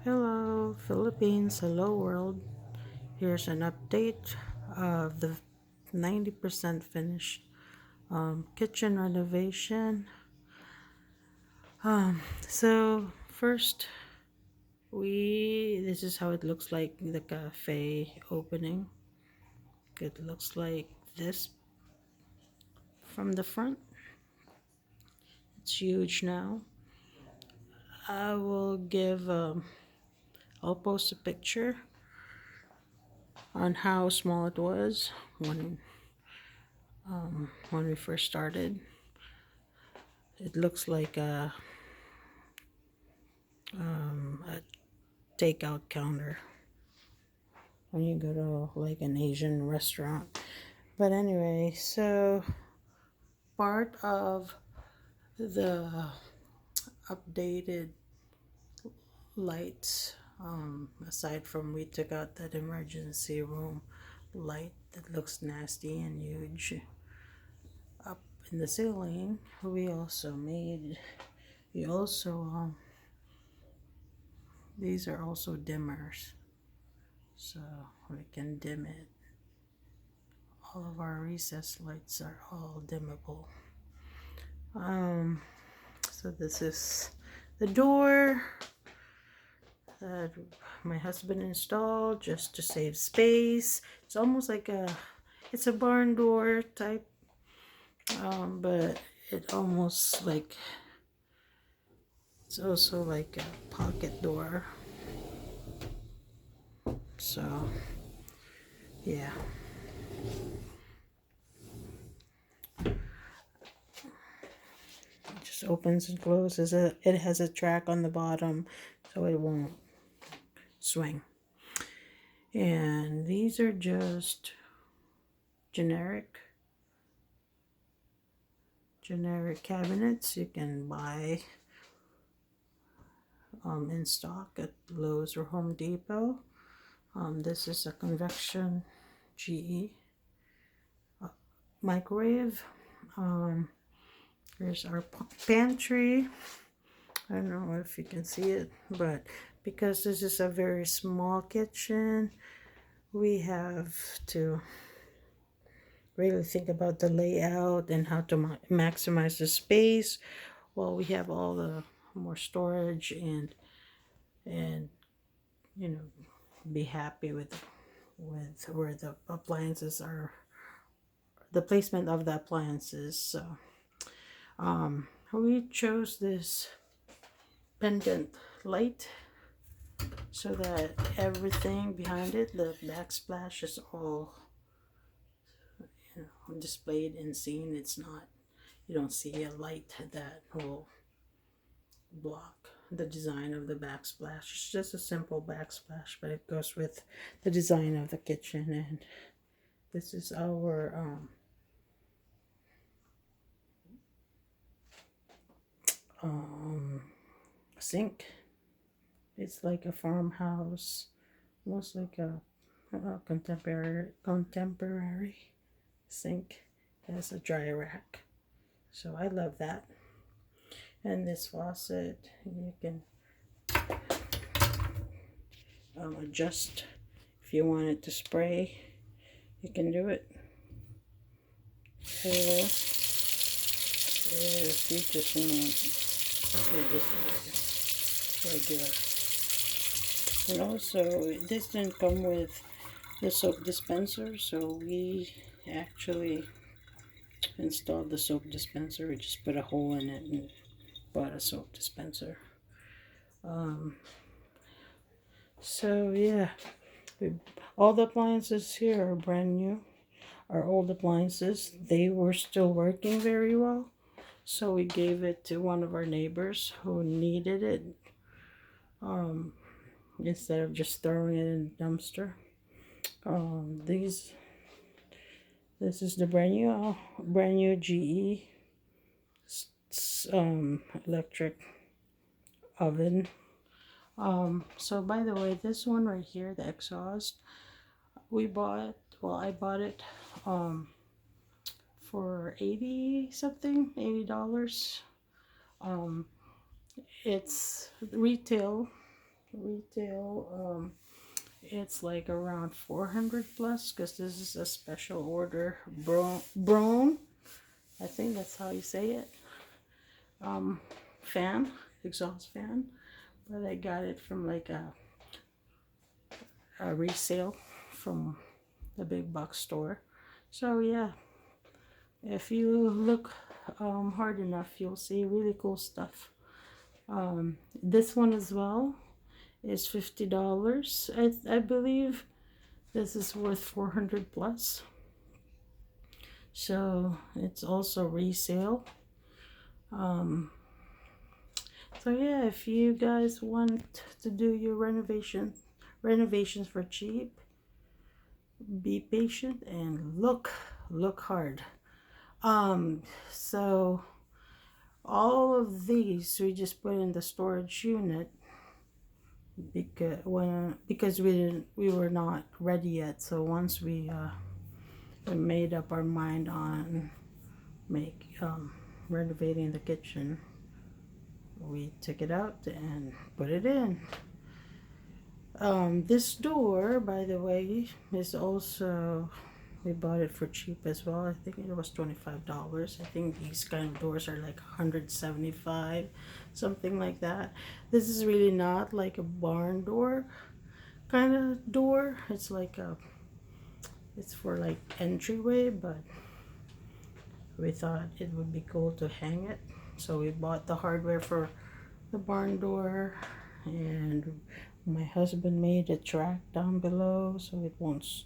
Hello, Philippines. Hello, world. Here's an update of the 90% finished kitchen renovation. So, first, this is how it looks like the cafe opening. It looks like this from the front. It's huge now. I will I'll post a picture on how small it was when we first started. It looks like a takeout counter when you go to like an Asian restaurant. But anyway, so part of the updated lights, aside from we took out that emergency room light that looks nasty and huge up in the ceiling, we also these are also dimmers, so we can dim it. All of our recessed lights are all dimmable. So this is the door that my husband installed just to save space. It's almost like it's a barn door type, but it's also like a pocket door. So yeah, it just opens and closes. It has a track on the bottom, so it won't swing. And these are just generic cabinets you can buy in stock at Lowe's or Home Depot. This is a convection GE microwave. Here's our pantry. I don't know if you can see it, but because this is a very small kitchen, we have to really think about the layout and how to maximize the space. Well, we have all the more storage and you know be happy with where the appliances are, the placement of the appliances. So we chose this pendant light so that everything behind it, the backsplash, is all displayed and seen. It's not, you don't see a light that will block the design of the backsplash. It's just a simple backsplash, but it goes with the design of the kitchen. And this is our sink. It's like a farmhouse, almost like a contemporary sink. It has a dry rack, so I love that. And this faucet, you can adjust if you want it to spray. You can do it, or if you just want this regular. And also, this didn't come with the soap dispenser, so we actually installed the soap dispenser. We just put a hole in it and bought a soap dispenser. So yeah, all the appliances here are brand new. Our old appliances, they were still working very well, so we gave it to one of our neighbors who needed it, instead of just throwing it in the dumpster. This is the brand new GE electric oven. So by the way, this one right here, the exhaust, I bought it for 80 something, $80. It's retail retail. It's like around 400 plus, because this is a special order brown, I think that's how you say it, fan, exhaust fan. But I got it from like a resale from the big box store. So yeah, if you look hard enough, you'll see really cool stuff. This one as well is $50. I believe this is worth 400 plus. So it's also resale. So yeah, if you guys want to do your renovations for cheap, be patient and look hard. So all of these we just put in the storage unit because we were not ready yet. So once we made up our mind on renovating the kitchen, we took it out and put it in. This door, by the way, is also, we bought it for cheap as well. I think it was $25. I think these kind of doors are like $175, something like that. This is really not like a barn door kind of door. It's like it's for like entryway, but we thought it would be cool to hang it. So we bought the hardware for the barn door, and my husband made a track down below so it won't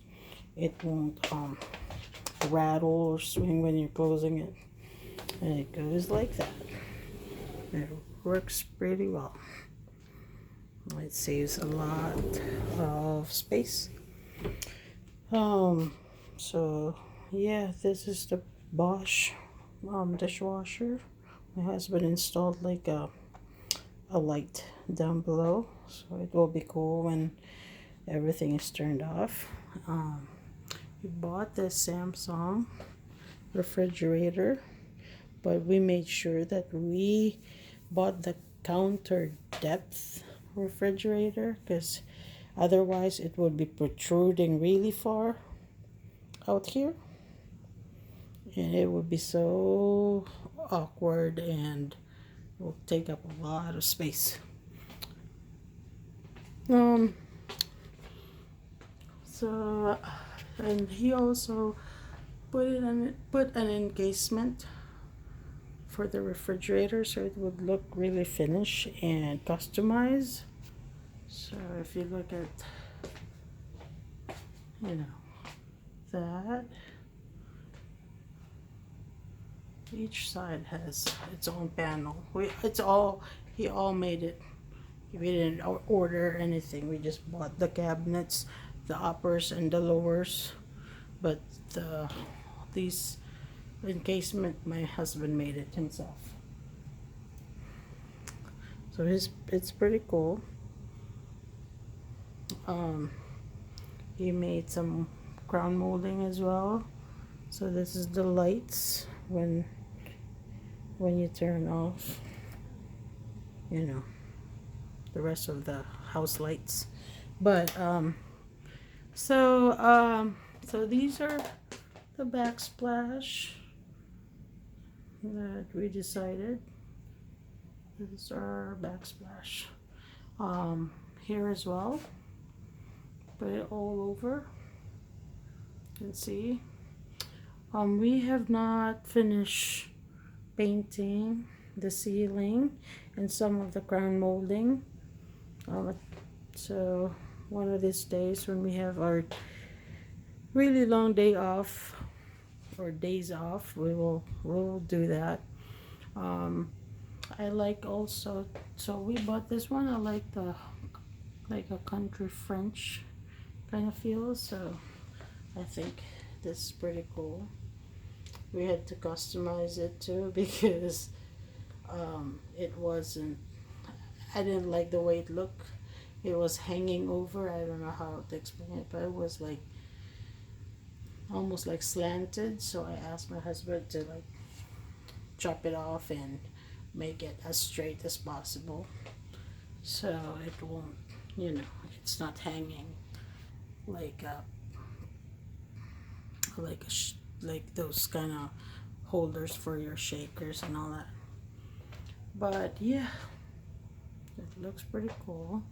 rattle or swing when you're closing it, and it goes like that. It works pretty well. It saves a lot of space. So yeah, this is the Bosch dishwasher. My husband installed like a light down below, so it will be cool when everything is turned off. We bought the Samsung refrigerator, but we made sure that we bought the counter depth refrigerator, because otherwise it would be protruding really far out here and it would be so awkward and will take up a lot of space. So and he also put an encasement for the refrigerator so it would look really finished and customized. So if you look at, that, each side has its own panel. He all made it. We didn't order anything. We just bought the cabinets, the uppers and the lowers. But these encasement, my husband made it himself. So it's pretty cool. He made some crown molding as well. So this is the lights when you turn off, the rest of the house lights. But so these are the backsplash that we decided. These are backsplash here as well. Put it all over. You can see. We have not finished painting the ceiling and some of the crown molding. So one of these days when we have our really long day off or days off, we'll do that. I like also, so we bought this one. I like a country French kind of feel, so I think this is pretty cool. We had to customize it too because it wasn't, I didn't like the way it looked. It was hanging over. I don't know how to explain it, but it was like almost like slanted. So I asked my husband to like chop it off and make it as straight as possible. so it won't, you know, it's not hanging like like those kind of holders for your shakers and all that. But yeah, it looks pretty cool.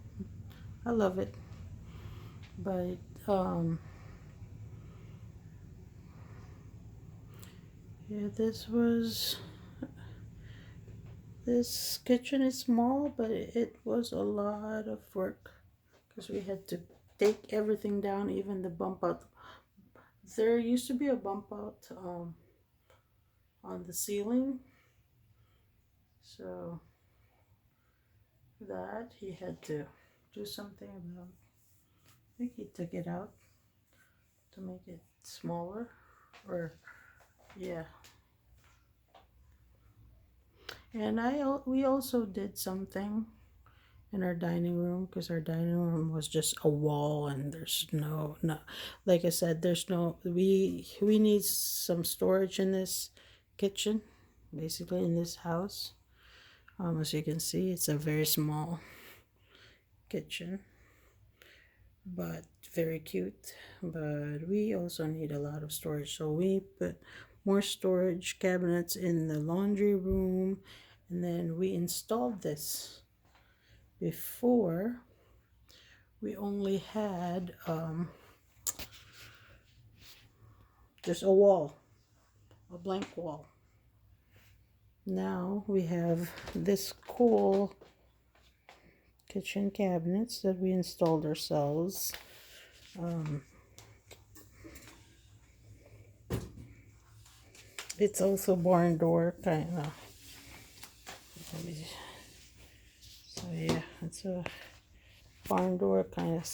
I love it. But yeah, this kitchen is small, but it was a lot of work because we had to take everything down, even the bump out. There used to be a bump out on the ceiling, so that he had to do something about. I think he took it out to make it smaller, or yeah. And we also did something in our dining room, because our dining room was just a wall, and there's no, like I said, there's no, we need some storage in this kitchen, basically in this house. As you can see, it's a very small kitchen, but very cute. But we also need a lot of storage, so we put more storage cabinets in the laundry room, and then we installed this. Before, we only had just a wall, a blank wall. Now we have this cool kitchen cabinets that we installed ourselves. It's also barn door kind of. So yeah, it's a barn door kind of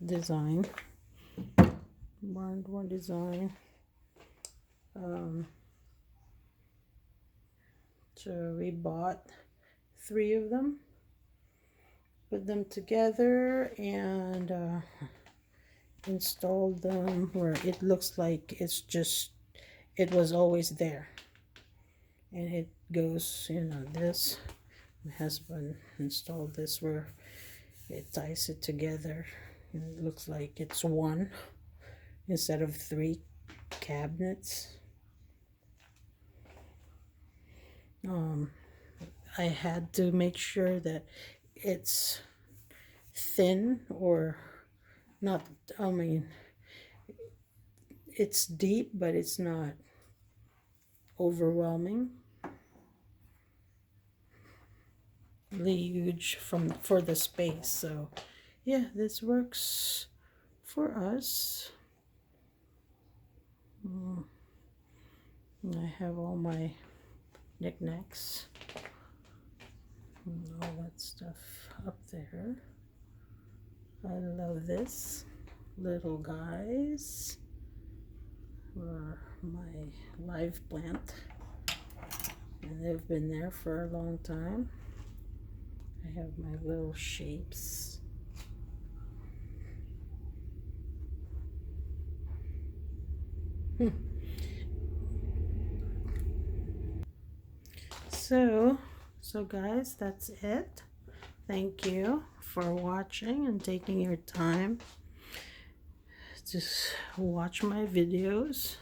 design. Barn door design. So we bought 3 of them, put them together, and installed them where it looks like it was always there. And it goes, you know, this. My husband installed this where it ties it together, and it looks like it's one instead of 3 cabinets. I had to make sure that it's thin, or not, I mean, it's deep, but it's not overwhelming. Huge for the space. So yeah, this works for us. I have all my knickknacks and all that stuff up there. I love this. Little guys for my live plant, and they've been there for a long time. I have my little shapes. So guys, that's it. Thank you for watching and taking your time to watch my videos.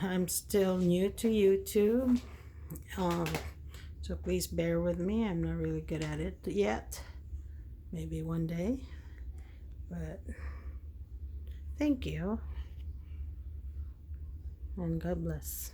I'm still new to YouTube, so please bear with me. I'm not really good at it yet. Maybe one day, but thank you, and God bless.